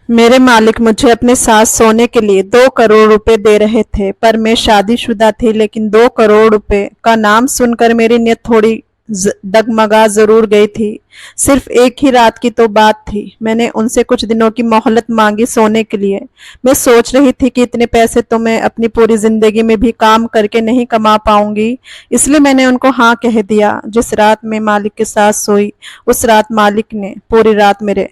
मेरे मालिक मुझे अपने साथ सोने के लिए 2 करोड़ रुपए दे रहे थे, पर मैं शादीशुदा थी। लेकिन 2 करोड़ रुपए का नाम सुनकर मेरी नीयत थोड़ी डगमगा जरूर गई थी। सिर्फ एक ही रात की तो बात थी। मैंने उनसे कुछ दिनों की मोहलत मांगी सोने के लिए। मैं सोच रही थी कि इतने पैसे तो मैं अपनी पूरी जिंदगी में भी काम करके नहीं कमा पाऊंगी, इसलिए मैंने उनको हाँ कह दिया। जिस रात मैं मालिक के साथ सोई, उस रात मालिक ने पूरी रात मेरे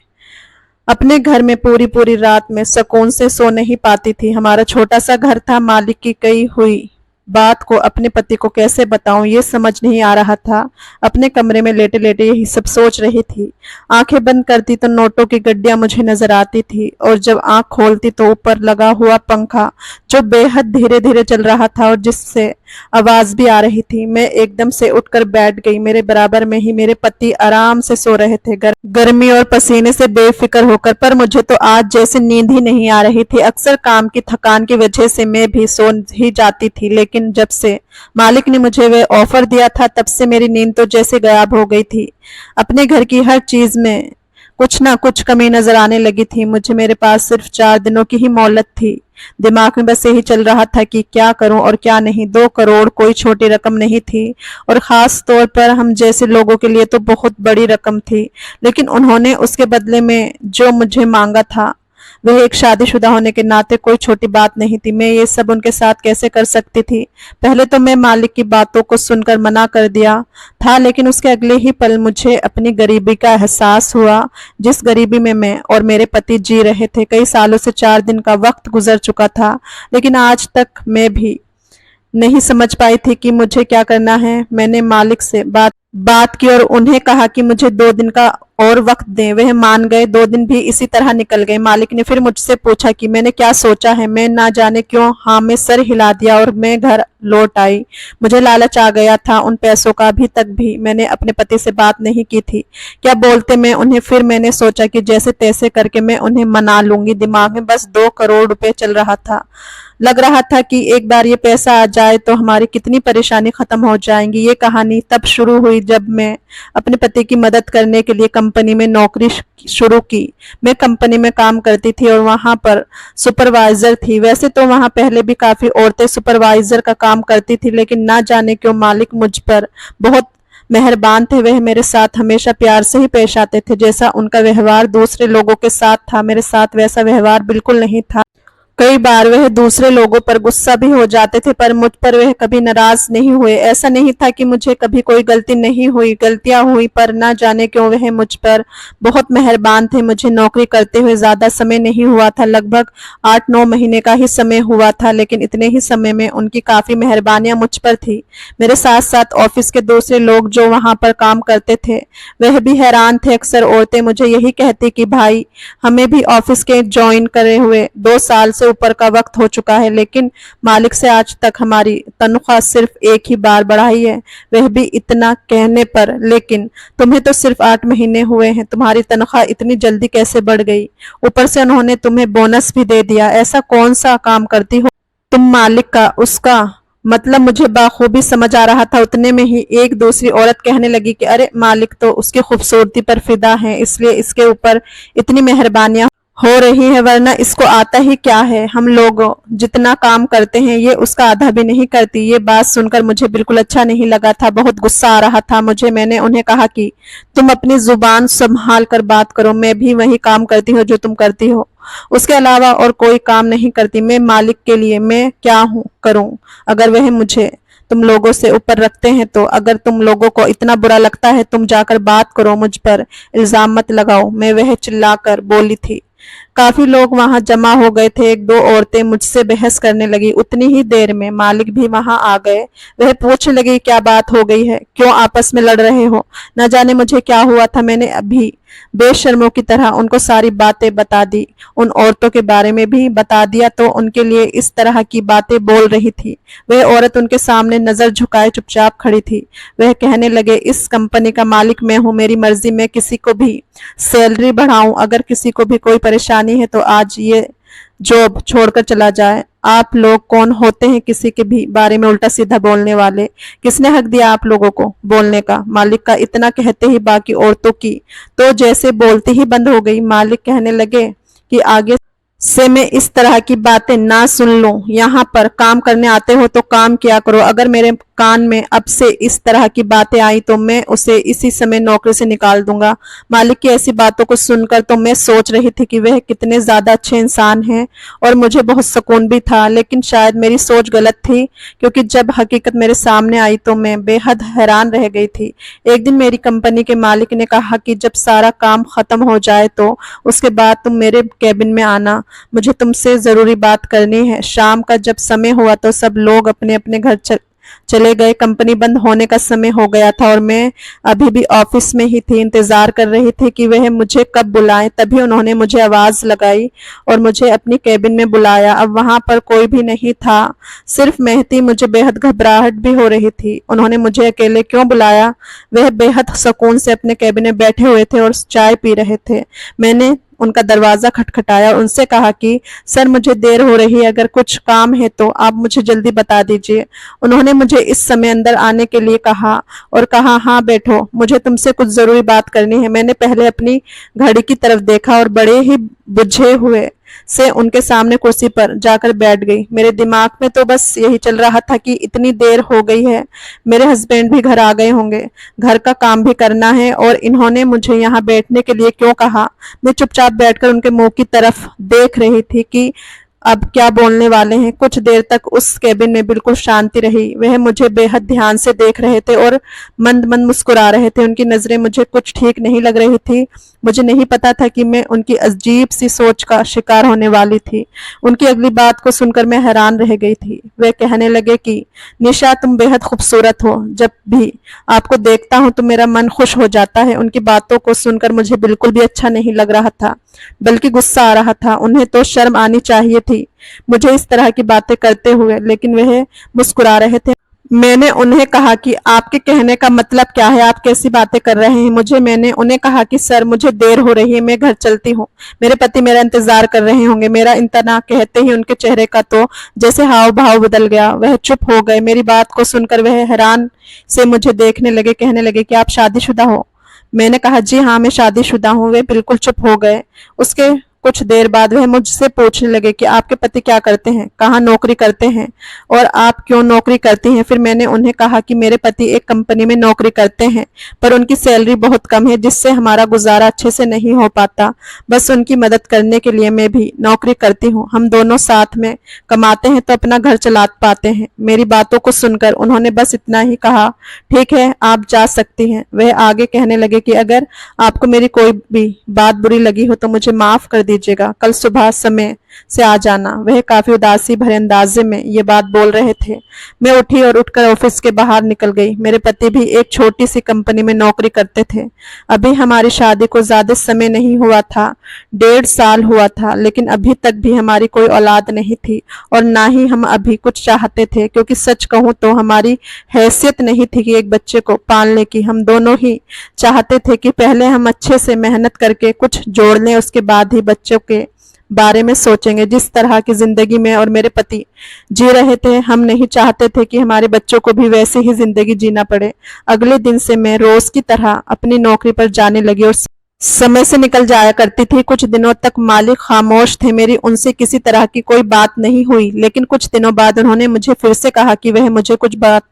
अपने घर में पूरी पूरी रात में सुकून से सो नहीं पाती थी। हमारा छोटा सा घर था। मालिक की कही हुई बात को अपने पति को कैसे बताऊं, ये समझ नहीं आ रहा था। अपने कमरे में लेटे लेटे यही सब सोच रही थी। आंखें बंद करती तो नोटों की गड्डियां मुझे नजर आती थी, और जब आंख खोलती तो ऊपर लगा हुआ पंखा जो बेहद धीरे धीरे चल रहा था और जिससे आवाज भी आ रही थी। मैं एकदम से उठकर बैठ गई। मेरे बराबर में ही मेरे पति आराम से सो रहे थे, गर्मी और पसीने से बेफिक्र होकर। पर मुझे तो आज जैसे नींद ही नहीं आ रही थी। अक्सर काम की थकान की वजह से मैं भी सो ही जाती थी, लेकिन जब से मालिक ने मुझे वह ऑफर दिया था, तब से मेरी नींद तो जैसे गायब हो गई थी। अपने घर की हर चीज में कुछ ना कुछ कमी नजर आने लगी थी। मुझे मेरे पास सिर्फ 4 दिनों की ही मोहलत थी। दिमाग में बस यही चल रहा था कि क्या करूं और क्या नहीं। 2 करोड़ कोई छोटी रकम नहीं थी, और खास तौर पर हम जैसे लोगों के लिए तो बहुत बड़ी रकम थी। लेकिन उन्होंने उसके बदले में जो मुझे मांगा था, वह एक शादीशुदा होने के नाते कोई छोटी बात नहीं थी। मैं ये सब उनके साथ कैसे कर सकती थी? पहले तो मैं मालिक की बातों को सुनकर मना कर दिया था, लेकिन उसके अगले ही पल मुझे अपनी गरीबी का एहसास हुआ, जिस गरीबी में मैं और मेरे पति जी रहे थे। कई सालों से 4 दिन का वक्त गुजर चुका था, लेकिन आज तक मैं भी नहीं समझ पाई थी कि मुझे क्या करना है। मैंने मालिक से बात की और उन्हें कहा कि मुझे 2 दिन का और वक्त दें। वह मान गए। 2 दिन भी इसी तरह निकल गए। मालिक ने फिर मुझसे पूछा कि मैंने क्या सोचा है। मैं ना जाने क्यों हाँ में सर हिला दिया और मैं घर लौट आई। मुझे लालच आ गया था उन पैसों का। अभी तक भी मैंने अपने पति से बात नहीं की थी। क्या बोलते मैं उन्हें? फिर मैंने सोचा कि जैसे तैसे करके मैं उन्हें मना लूंगी। दिमाग में बस 2 करोड़ रुपए चल रहा था। लग रहा था कि एक बार ये पैसा आ जाए तो हमारी कितनी परेशानी खत्म हो जाएंगी। ये कहानी तब शुरू हुई जब मैं अपने पति की मदद करने के लिए कंपनी में नौकरी शुरू की। मैं कंपनी में काम करती थी और वहां पर सुपरवाइजर थी। वैसे तो वहां पहले भी काफी औरतें सुपरवाइजर का काम करती थी, लेकिन ना जाने क्यों मालिक मुझ पर बहुत मेहरबान थे। वह मेरे साथ हमेशा प्यार से ही पेश आते थे। जैसा उनका व्यवहार दूसरे लोगों के साथ था, मेरे साथ वैसा व्यवहार बिल्कुल नहीं था। कई बार वह दूसरे लोगों पर गुस्सा भी हो जाते थे, पर मुझ पर वह कभी नाराज नहीं हुए। ऐसा नहीं था कि मुझे कभी कोई गलती नहीं हुई, गलतियां हुई, पर ना जाने क्यों वह मुझ पर बहुत मेहरबान थे। मुझे नौकरी करते हुए ज्यादा समय नहीं हुआ था, लगभग 8-9 महीने का ही समय हुआ था, लेकिन इतने ही समय में उनकी काफी मेहरबानियां मुझ पर थी। मेरे साथ साथ ऑफिस के दूसरे लोग जो वहां पर काम करते थे, वह भी हैरान थे। अक्सर औरतें मुझे यही कहती कि भाई, हमें भी ऑफिस के ज्वाइन करे हुए 2 साल से ऊपर का वक्त हो चुका है, लेकिन मालिक से आज तक हमारी तनख्वाह सिर्फ एक ही बार बढ़ाई है, वह भी इतना कहने पर। लेकिन तुम्हें तो सिर्फ 8 महीने हुए हैं, तुम्हारी तनख्वाह इतनी जल्दी कैसे बढ़ गई? ऊपर से उन्होंने तुम्हें बोनस भी दे दिया। ऐसा कौन सा काम करती हो तुम मालिक का? उसका मतलब मुझे बाखूबी समझ आ रहा था। उतने में ही एक दूसरी औरत कहने लगी कि अरे, मालिक तो उसकी खूबसूरती पर फिदा है, इसलिए इसके ऊपर इतनी मेहरबानियां हो रही है, वरना इसको आता ही क्या है। हम लोग जितना काम करते हैं ये उसका आधा भी नहीं करती। ये बात सुनकर मुझे बिल्कुल अच्छा नहीं लगा था, बहुत गुस्सा आ रहा था मुझे। मैंने उन्हें कहा कि तुम अपनी जुबान संभाल कर बात करो। मैं भी वही काम करती हूँ जो तुम करती हो, उसके अलावा और कोई काम नहीं करती। मैं मालिक के लिए मैं क्या हूँ करूँ? अगर वह मुझे तुम लोगों से ऊपर रखते हैं तो अगर तुम लोगों को इतना बुरा लगता है, तुम जाकर बात करो, मुझ पर इल्जाम मत लगाओ। मैं वह चिल्लाकर बोली थी। काफी लोग वहां जमा हो गए थे। 1-2 औरतें मुझसे बहस करने लगी। उतनी ही देर में मालिक भी वहां आ गए। वह पूछने लगी, क्या बात हो गई है? क्यों आपस में लड़ रहे हो? न जाने मुझे क्या हुआ था। मैंने अभी बेशर्मों की तरह उनको सारी बातें बता दी। उन औरतों के बारे में भी बता दिया तो उनके लिए इस तरह की बातें बोल रही थी। वह औरत उनके सामने नजर झुकाए चुपचाप खड़ी थी। वह कहने लगे, इस कंपनी का मालिक मैं हूं, मेरी मर्जी में किसी को भी सैलरी बढ़ाऊं। अगर किसी को भी कोई परेशानी है तो आज ये जॉब छोड़कर चला जाए। आप लोग कौन होते हैं किसी के भी बारे में उल्टा सीधा बोलने वाले? किसने हक दिया आप लोगों को बोलने का? मालिक का इतना कहते ही बाकी औरतों की तो जैसे बोलती ही बंद हो गई। मालिक कहने लगे कि आगे से मैं इस तरह की बातें ना सुन लूं। यहाँ पर काम करने आते हो तो काम किया करो। अगर मेरे कान में अब से इस तरह की बातें आई तो मैं उसे इसी समय नौकरी से निकाल दूंगा। मालिक की ऐसी बातों को सुनकर तो मैं सोच रही थी कि वह कितने ज्यादा अच्छे इंसान हैं और मुझे बहुत सुकून भी था, लेकिन शायद मेरी सोच गलत थी, क्योंकि जब हकीकत मेरे सामने आई तो मैं बेहद हैरान रह गई थी। एक दिन मेरी कंपनी के मालिक ने कहा कि जब सारा काम खत्म हो जाए तो उसके बाद तुम मेरे कैबिन में आना, मुझे तुमसे जरूरी बात करनी है। शाम का जब समय हुआ तो सब लोग अपने अपने घर चले गए। कंपनी बंद होने का समय हो गया था और मैं अभी भी ऑफिस में ही थी। इंतजार कर रही थी कि वह मुझे कब बुलाएं। तभी उन्होंने मुझे आवाज लगाई और मुझे अपनी कैबिन में बुलाया। अब वहां पर कोई भी नहीं था, सिर्फ मैं थी। मुझे बेहद घबराहट भी हो रही थी। उन्होंने मुझे अकेले क्यों बुलाया? वह बेहद सुकून से अपने कैबिन में बैठे हुए थे और चाय पी रहे थे। मैंने उनका दरवाजा खटखटाया और उनसे कहा कि सर, मुझे देर हो रही है, अगर कुछ काम है तो आप मुझे जल्दी बता दीजिए। उन्होंने मुझे इस समय अंदर आने के लिए कहा और कहा, हाँ बैठो, मुझे तुमसे कुछ जरूरी बात करनी है। मैंने पहले अपनी घड़ी की तरफ देखा और बड़े ही बुझे हुए से उनके सामने कुर्सी पर जाकर बैठ गई। मेरे दिमाग में तो बस यही चल रहा था कि इतनी देर हो गई है, मेरे हस्बैंड भी घर आ गए होंगे, घर का काम भी करना है और इन्होंने मुझे यहाँ बैठने के लिए क्यों कहा। मैं चुपचाप बैठकर उनके मुंह की तरफ देख रही थी कि अब क्या बोलने वाले हैं। कुछ देर तक उस केबिन में बिल्कुल शांति रही। वह मुझे बेहद ध्यान से देख रहे थे और मंद मंद मुस्कुरा रहे थे। उनकी नजरें मुझे कुछ ठीक नहीं लग रही थी। मुझे नहीं पता था कि मैं उनकी अजीब सी सोच का शिकार होने वाली थी। उनकी अगली बात को सुनकर मैं हैरान रह गई थी। वे कहने लगे कि निशा, तुम बेहद खूबसूरत हो, जब भी आपको देखता हूं तो मेरा मन खुश हो जाता है। उनकी बातों को सुनकर मुझे बिल्कुल भी अच्छा नहीं लग रहा था, बल्कि गुस्सा आ रहा था। उन्हें तो शर्म आनी चाहिए थी मुझे इस तरह की बातें करते हुए, लेकिन वह मुस्कुरा रहे थे। मैंने उन्हें कहा कि आपके कहने का मतलब क्या है, आप कैसी बातें कर रहे हैं। मैंने उन्हें कहा कि सर, मुझे देर हो रही है, मैं घर चलती हूँ, मेरे पति मेरा इंतजार कर रहे होंगे। मेरा इतना कहते ही उनके चेहरे का तो जैसे हाव भाव बदल गया। वह चुप हो गए। मेरी बात को सुनकर वह हैरान से मुझे देखने लगे। कहने लगे कि आप शादीशुदा हो? मैंने कहा, जी हाँ, मैं शादीशुदा हूँ। वे बिल्कुल चुप हो गए। उसके कुछ देर बाद वह मुझसे पूछने लगे कि आपके पति क्या करते हैं, कहाँ नौकरी करते हैं और आप क्यों नौकरी करती हैं। फिर मैंने उन्हें कहा कि मेरे पति एक कंपनी में नौकरी करते हैं, पर उनकी सैलरी बहुत कम है, जिससे हमारा गुजारा अच्छे से नहीं हो पाता। बस उनकी मदद करने के लिए मैं भी नौकरी करती हूँ। हम दोनों साथ में कमाते हैं तो अपना घर चला पाते हैं। मेरी बातों को सुनकर उन्होंने बस इतना ही कहा, ठीक है, आप जा सकती हैं। वह आगे कहने लगे कि अगर आपको मेरी कोई भी बात बुरी लगी हो तो मुझे माफ कर दीजिएगा, कल सुबह समय से आ जाना। वह काफी उदासी भरे अंदाजे में ये बात बोल रहे थे। मैं उठी और उठकर ऑफिस के बाहर निकल गई। मेरे पति भी एक छोटी सी कंपनी में नौकरी करते थे। अभी हमारी शादी को ज्यादा समय नहीं हुआ था, 1.5 साल हुआ था, लेकिन अभी तक भी हमारी कोई औलाद नहीं थी और ना ही हम अभी कुछ चाहते थे, क्योंकि सच कहूं तो हमारी हैसियत नहीं थी कि एक बच्चे को पालने की। हम दोनों ही चाहते थे कि पहले हम अच्छे से मेहनत करके कुछ जोड़ लें, उसके बाद ही बच्चों के बारे में सोचेंगे। जिस तरह की जिंदगी में और मेरे पति जी रहे थे, हम नहीं चाहते थे कि हमारे बच्चों को भी वैसे ही जिंदगी जीना पड़े। अगले दिन से मैं रोज की तरह अपनी नौकरी पर जाने लगी और समय से निकल जाया करती थी। कुछ दिनों तक मालिक खामोश थे। मेरी उनसे किसी तरह की कोई बात नहीं हुई, लेकिन कुछ दिनों बाद उन्होंने मुझे फिर से कहा कि वह मुझे कुछ बात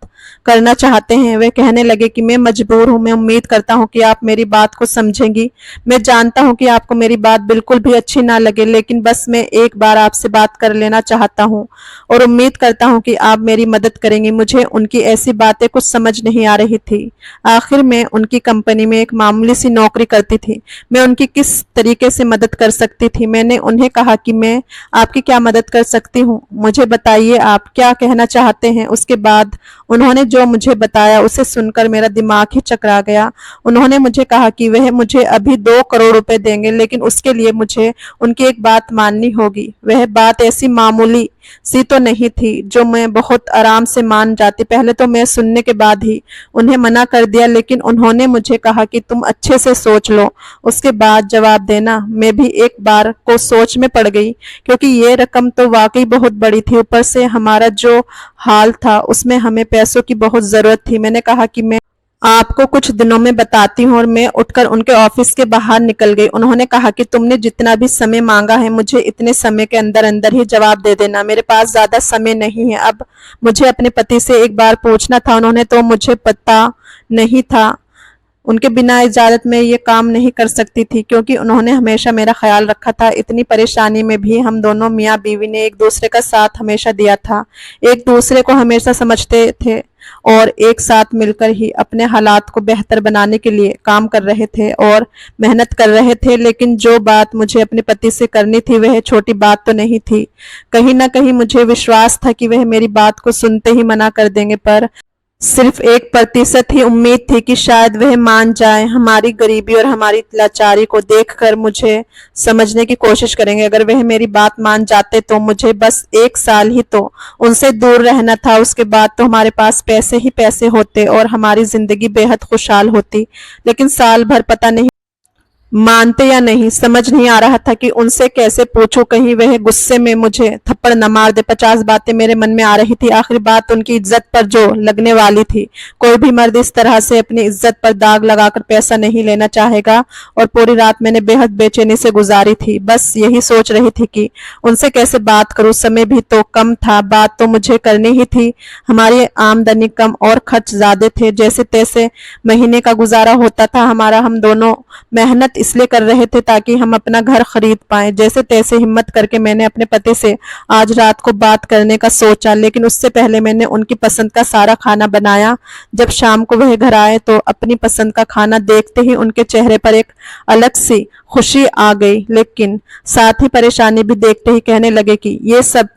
करना चाहते हैं। वे कहने लगे कि मैं मजबूर हूं, मैं उम्मीद करता हूं कि आप मेरी बात को समझेंगी। मैं जानता हूं कि आपको मेरी बात बिल्कुल भी अच्छी ना लगे, लेकिन बस मैं एक बार आपसे बात कर लेना चाहता हूं और उम्मीद करता हूं कि आप मेरी मदद करेंगी। मुझे उनकी ऐसी बातें कुछ समझ नहीं आ रही थी। आखिर मैं उनकी कंपनी में एक मामूली सी नौकरी करती थी। मैं उनकी किस तरीके से मदद कर सकती थी? मैंने उन्हें कहा कि मैं आपकी क्या मदद कर सकती हूँ, मुझे बताइए, आप क्या कहना चाहते हैं। उसके बाद उन्होंने जो मुझे बताया उसे सुनकर मेरा दिमाग ही चकरा गया। उन्होंने मुझे कहा कि वह मुझे अभी 2 करोड़ रुपए देंगे, लेकिन उसके लिए मुझे उनकी एक बात माननी होगी। वह बात ऐसी मामूली सी तो नहीं थी जो मैं बहुत आराम से मान जाती। पहले तो मैं सुनने के बाद ही उन्हें मना कर दिया, लेकिन उन्होंने मुझे कहा कि तुम अच्छे से सोच लो, उसके बाद जवाब देना। मैं भी एक बार को सोच में पड़ गई, क्योंकि ये रकम तो वाकई बहुत बड़ी थी। ऊपर से हमारा जो हाल था उसमें हमें पैसों की बहुत जरूरत थी। मैंने कहा कि मैं आपको कुछ दिनों में बताती हूँ। और मैं उठकर उनके ऑफिस के बाहर निकल गई। उन्होंने कहा कि तुमने जितना भी समय मांगा है मुझे इतने समय के अंदर अंदर ही जवाब दे देना, मेरे पास ज्यादा समय नहीं है। अब मुझे अपने पति से एक बार पूछना था, उन्होंने तो मुझे पता नहीं था। उनके बिना इजाजत में ये काम नहीं कर सकती थी, क्योंकि उन्होंने हमेशा मेरा ख्याल रखा था। इतनी परेशानी में भी हम दोनों मियाँ बीवी ने एक दूसरे का साथ हमेशा दिया था, एक दूसरे को हमेशा समझते थे और एक साथ मिलकर ही अपने हालात को बेहतर बनाने के लिए काम कर रहे थे और मेहनत कर रहे थे। लेकिन जो बात मुझे अपने पति से करनी थी वह छोटी बात तो नहीं थी। कहीं ना कहीं मुझे विश्वास था कि वह मेरी बात को सुनते ही मना कर देंगे, पर सिर्फ 1% ही उम्मीद थी कि शायद वह मान जाएं, हमारी गरीबी और हमारी लाचारी को देखकर मुझे समझने की कोशिश करेंगे। अगर वह मेरी बात मान जाते तो मुझे बस 1 साल ही तो उनसे दूर रहना था, उसके बाद तो हमारे पास पैसे ही पैसे होते और हमारी जिंदगी बेहद खुशहाल होती। लेकिन साल भर पता नहीं मानते या नहीं, समझ नहीं आ रहा था कि उनसे कैसे पूछूं, कहीं वह गुस्से में मुझे थप्पड़ न मार दे। 50 बातें मेरे मन में आ रही थी। आखिरी बात उनकी इज्जत पर जो लगने वाली थी। कोई भी मर्द इस तरह से अपनी इज्जत पर दाग लगाकर पैसा नहीं लेना चाहेगा। और पूरी रात मैंने बेहद बेचैनी से गुजारी थी। बस यही सोच रही थी कि उनसे कैसे बात करूं। समय भी तो कम था, बात तो मुझे करनी ही थी। हमारी आमदनी कम और खर्च ज्यादा थे। जैसे तैसे महीने का गुजारा होता था हमारा। हम दोनों मेहनत इसलिए कर रहे थे ताकि हम अपना घर खरीद पाएं। जैसे तैसे हिम्मत करके मैंने अपने पति से आज रात को बात करने का सोचा, लेकिन उससे पहले मैंने उनकी पसंद का सारा खाना बनाया। जब शाम को वह घर आए तो अपनी पसंद का खाना देखते ही उनके चेहरे पर एक अलग सी खुशी आ गई, लेकिन साथ ही परेशानी भी देखते ही कहने लगे कि ये सब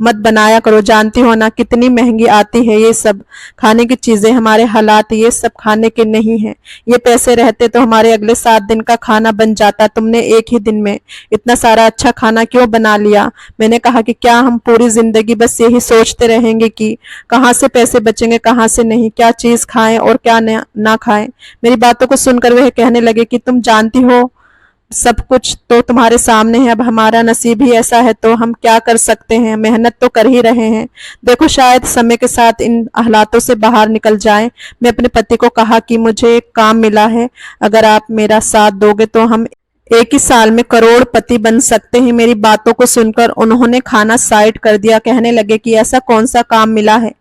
मत बनाया करो, जानती हो ना कितनी महंगी आती है ये सब खाने की चीजें। हमारे हालात ये सब खाने के नहीं है। ये पैसे रहते तो हमारे अगले 7 दिन का खाना बन जाता। तुमने एक ही दिन में इतना सारा अच्छा खाना क्यों बना लिया? मैंने कहा कि क्या हम पूरी जिंदगी बस यही सोचते रहेंगे कि कहाँ से पैसे बचेंगे, कहाँ से नहीं, क्या चीज खाएं और क्या ना खाएं। मेरी बातों को सुनकर वह कहने लगे कि तुम जानती हो सब कुछ तो तुम्हारे सामने है। अब हमारा नसीब ही ऐसा है तो हम क्या कर सकते हैं, मेहनत तो कर ही रहे हैं। देखो शायद समय के साथ इन हालातों से बाहर निकल जाएं। मैं अपने पति को कहा कि मुझे एक काम मिला है, अगर आप मेरा साथ दोगे तो हम एक ही साल में करोड़पति बन सकते हैं। मेरी बातों को सुनकर उन्होंने खाना साइड कर दिया। कहने लगे कि ऐसा कौन सा काम मिला है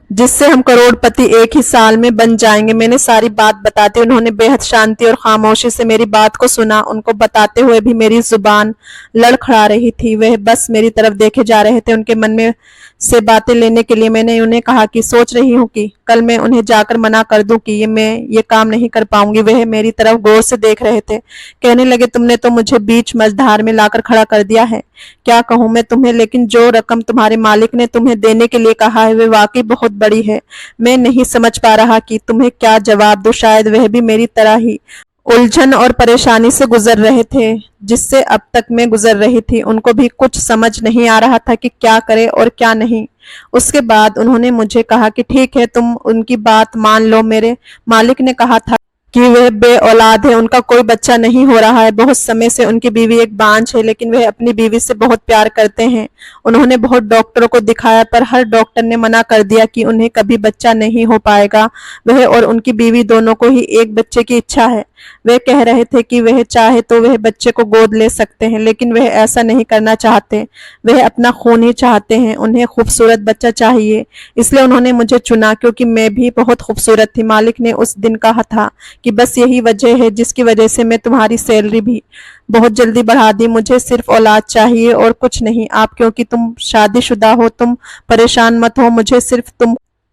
जिससे हम करोड़पति एक ही साल में बन जाएंगे। मैंने सारी बात बताते उन्होंने बेहद शांति और खामोशी से मेरी बात को सुना। उनको बताते हुए भी मेरी जुबान लड़खड़ा रही थी। वह बस मेरी तरफ देखे जा रहे थे। उनके मन में से बातें लेने के लिए मैंने उन्हें कहा कि सोच रही हूँ कि कल मैं उन्हें जाकर मना कर दूं कि मैं ये काम नहीं कर पाऊंगी। वह मेरी तरफ गौर से देख रहे थे। कहने लगे तुमने तो मुझे बीच मझधार में लाकर खड़ा कर दिया है। क्या कहूं मैं तुम्हें, लेकिन जो रकम तुम्हारे मालिक ने तुम्हें देने के लिए कहा है वह वाकई बहुत बड़ी है। मैं नहीं समझ पा रहा कि तुम्हें क्या जवाब दूं। शायद वह भी मेरी तरह ही उलझन और परेशानी से गुजर रहे थे जिससे अब तक मैं गुजर रही थी। उनको भी कुछ समझ नहीं आ रहा था कि क्या करे और क्या नहीं। उसके बाद उन्होंने मुझे कहा कि ठीक है तुम उनकी बात मान लो। मेरे मालिक ने कहा था कि वह बे औलाद है, उनका कोई बच्चा नहीं हो रहा है। बहुत समय से उनकी बीवी एक बांझ है, लेकिन वह अपनी बीवी से बहुत प्यार करते हैं। उन्होंने बहुत डॉक्टरों को दिखाया पर हर डॉक्टर ने मना कर दिया कि उन्हें कभी बच्चा नहीं हो पाएगा। वह और उनकी बीवी दोनों को ही एक बच्चे की इच्छा है। वे कह रहे थे कि वह चाहे तो वह बच्चे को गोद ले सकते हैं, लेकिन वह ऐसा नहीं करना चाहते। वह अपना खून ही चाहते हैं। उन्हें खूबसूरत बच्चा चाहिए, इसलिए उन्होंने मुझे चुना क्योंकि मैं भी बहुत खूबसूरत थी। मालिक ने उस दिन कहा था कि बस यही वजह है जिसकी वजह से मैं तुम्हारी सैलरी भी बहुत जल्दी बढ़ा दी। मुझे सिर्फ औलाद चाहिए और कुछ नहीं। आप क्योंकि तुम शादीशुदा हो, तुम परेशान मत हो। मुझे सिर्फ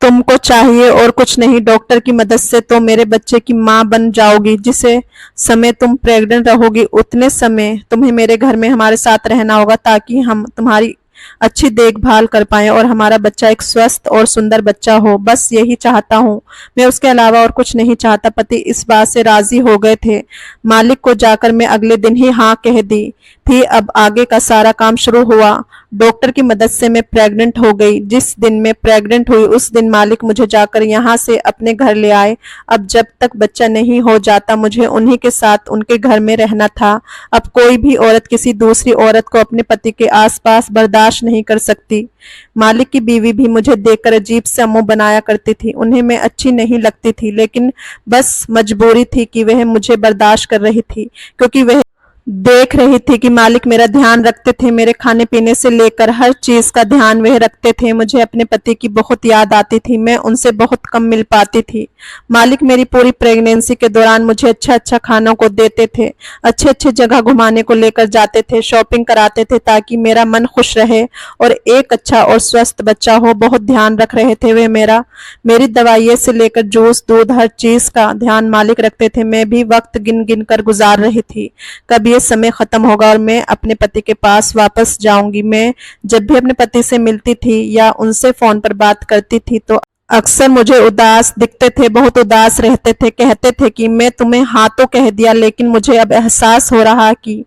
तुमको चाहिए और कुछ नहीं। डॉक्टर की मदद से तो मेरे बच्चे की माँ बन जाओगी। जिसे समय तुम प्रेग्नेंट रहोगी उतने समय तुम्हें मेरे घर में हमारे साथ रहना होगा ताकि हम तुम्हारी अच्छी देखभाल कर पाएं और हमारा बच्चा एक स्वस्थ और सुंदर बच्चा हो। बस यही चाहता हूँ मैं, उसके अलावा और कुछ नहीं चाहता। पति इस बात से राजी हो गए थे। मालिक को जाकर मैं अगले दिन ही हाँ कह दी थी। अब आगे का सारा काम शुरू हुआ। डॉक्टर की मदद से मैं प्रेग्नेंट हो गई। जिस दिन मैं प्रेग्नेंट हुई उस दिन मालिक मुझे जाकर यहाँ से अपने घर ले आए। अब जब तक बच्चा नहीं हो जाता मुझे उन्हीं के साथ उनके घर में रहना था। अब कोई भी औरत किसी दूसरी औरत को अपने पति के आसपास बर्दाश्त नहीं कर सकती। मालिक की बीवी भी मुझे देखकर अजीब सा मुंह बनाया करती थी। उन्हें मैं अच्छी नहीं लगती थी, लेकिन बस मजबूरी थी कि वह मुझे बर्दाश्त कर रही थी, क्योंकि वह देख रही थी कि मालिक मेरा ध्यान रखते थे। मेरे खाने पीने से लेकर हर चीज का ध्यान वह रखते थे। मुझे अपने पति की बहुत याद आती थी। मैं उनसे बहुत कम मिल पाती थी। मालिक मेरी पूरी प्रेगनेंसी के दौरान मुझे अच्छा अच्छा खानों को देते थे, अच्छे अच्छे जगह घुमाने को लेकर जाते थे, शॉपिंग कराते थे ताकि मेरा मन खुश रहे और एक अच्छा और स्वस्थ बच्चा हो। बहुत ध्यान रख रहे थे वे मेरा। मेरी दवाइयों से लेकर जूस दूध हर चीज का ध्यान मालिक रखते थे। मैं भी वक्त गिन गिन कर गुजार रही थी, कब ये समय खत्म होगा और मैं अपने पति के पास वापस जाऊंगी। मैं जब भी अपने पति से मिलती थी या उनसे फोन पर बात करती थी तो अक्सर मुझे उदास दिखते थे, बहुत उदास रहते थे। कहते थे कि मैं तुम्हें हाँ तो कह दिया, लेकिन मुझे अब एहसास हो रहा कि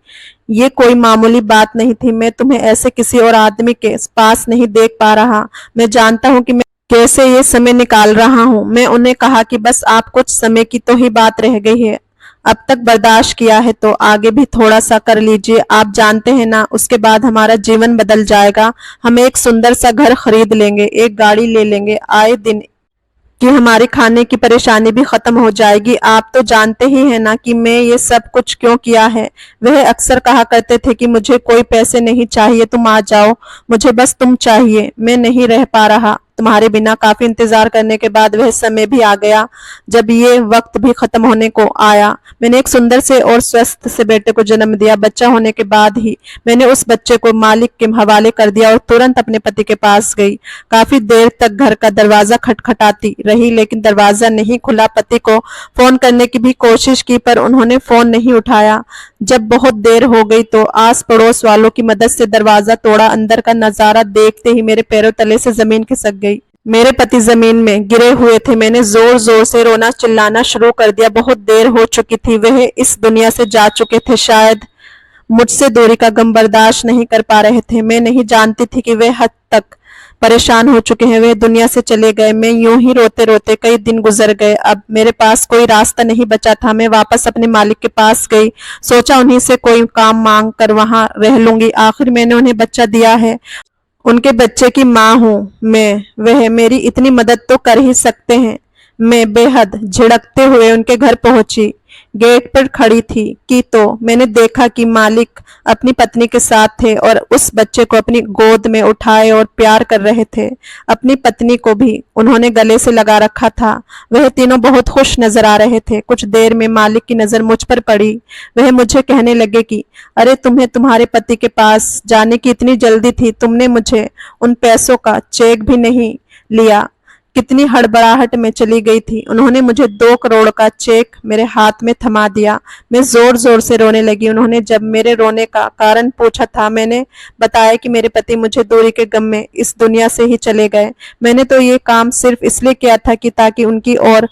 ये कोई मामूली बात नहीं थी। मैं तुम्हें ऐसे किसी और आदमी के पास नहीं देख पा रहा। मैं जानता हूँ कि मैं कैसे ये समय निकाल रहा हूँ। मैं उन्हें कहा कि बस आप कुछ समय की तो ही बात रह गई है, अब तक बर्दाश्त किया है तो आगे भी थोड़ा सा कर लीजिए। आप जानते हैं ना, उसके बाद हमारा जीवन बदल जाएगा। हम एक सुंदर सा घर खरीद लेंगे, एक गाड़ी ले लेंगे, आए दिन कि हमारी खाने की परेशानी भी खत्म हो जाएगी। आप तो जानते ही हैं ना कि मैं ये सब कुछ क्यों किया है। वह अक्सर कहा करते थे कि मुझे कोई पैसे नहीं चाहिए, तुम आ जाओ, मुझे बस तुम चाहिए, मैं नहीं रह पा रहा तुम्हारे बिना। काफी इंतजार करने के बाद वह समय भी आ गया जब ये वक्त भी खत्म होने को आया। मैंने एक सुंदर से और स्वस्थ से बेटे को जन्म दिया। बच्चा होने के बाद ही मैंने उस बच्चे को मालिक के हवाले कर दिया और तुरंत अपने पति के पास गई। काफी देर तक घर का दरवाजा खटखटाती रही, लेकिन दरवाजा नहीं खुला। पति को फोन करने की भी कोशिश की पर उन्होंने फोन नहीं उठाया। जब बहुत देर हो गई तो आस पड़ोस वालों की मदद से दरवाजा तोड़ा। अंदर का नजारा देखते ही मेरे पैरों तले से जमीन खिसक गई। मेरे पति जमीन में गिरे हुए थे। मैंने जोर जोर से रोना चिल्लाना शुरू कर दिया। बहुत देर हो चुकी थी, वह इस दुनिया से जा चुके थे। शायद मुझसे दूरी का गम बर्दाश्त नहीं कर पा रहे थे। मैं नहीं जानती थी कि वे हद तक परेशान हो चुके हैं। वे दुनिया से चले गए। मैं यूं ही रोते रोते कई दिन गुजर गए। अब मेरे पास कोई रास्ता नहीं बचा था। मैं वापस अपने मालिक के पास गई। सोचा उन्हीं से कोई काम मांग कर वहां रह लूंगी। आखिर मैंने उन्हें बच्चा दिया है, उनके बच्चे की माँ हूं मैं। वह मेरी इतनी मदद तो कर ही सकते हैं। मैं बेहद झिड़कते हुए उनके घर पहुंची। गेट पर खड़ी थी कि तो मैंने देखा कि मालिक अपनी पत्नी के साथ थे और उस बच्चे को अपनी गोद में उठाए और प्यार कर रहे थे। अपनी पत्नी को भी उन्होंने गले से लगा रखा था। वह तीनों बहुत खुश नजर आ रहे थे। कुछ देर में मालिक की नजर मुझ पर पड़ी। वह मुझे कहने लगे कि अरे तुम्हें तुम्हारे पति के पास जाने की इतनी जल्दी थी, तुमने मुझे उन पैसों का चेक भी नहीं लिया। कितनी हड़बड़ाहट में चली गई थी। उन्होंने मुझे 2 करोड़ का चेक मेरे हाथ में थमा दिया। मैं जोर जोर से रोने लगी। उन्होंने जब मेरे रोने का कारण पूछा था, मैंने बताया कि मेरे पति मुझे दूरी के गम में इस दुनिया से ही चले गए। मैंने तो ये काम सिर्फ इसलिए किया था कि ताकि उनकी और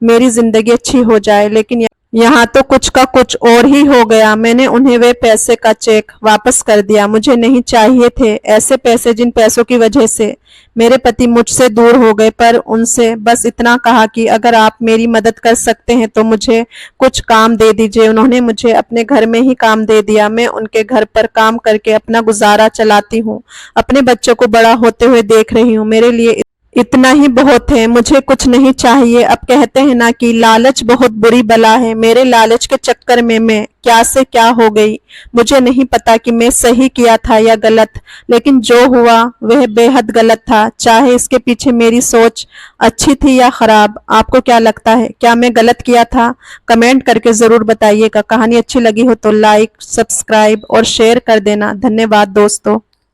मेरी जिंदगी अच्छी हो जाए, लेकिन यहाँ तो कुछ का कुछ और ही हो गया। मैंने उन्हें वे पैसे का चेक वापस कर दिया। मुझे नहीं चाहिए थे ऐसे पैसे जिन पैसों की वजह से मेरे पति मुझसे दूर हो गए। पर उनसे बस इतना कहा कि अगर आप मेरी मदद कर सकते हैं तो मुझे कुछ काम दे दीजिए। उन्होंने मुझे अपने घर में ही काम दे दिया। मैं उनके घर पर काम करके अपना गुजारा चलाती हूँ। अपने बच्चों को बड़ा होते हुए देख रही हूँ। मेरे लिए इतना ही बहुत है, मुझे कुछ नहीं चाहिए। अब कहते हैं ना कि लालच बहुत बुरी बला है। मेरे लालच के चक्कर में मैं क्या से क्या हो गई। मुझे नहीं पता कि मैं सही किया था या गलत, लेकिन जो हुआ वह बेहद गलत था। चाहे इसके पीछे मेरी सोच अच्छी थी या खराब। आपको क्या लगता है, क्या मैं गलत किया था? कमेंट करके जरूर बताइएगा। कहानी अच्छी लगी हो तो लाइक, सब्सक्राइब और शेयर कर देना। धन्यवाद दोस्तों।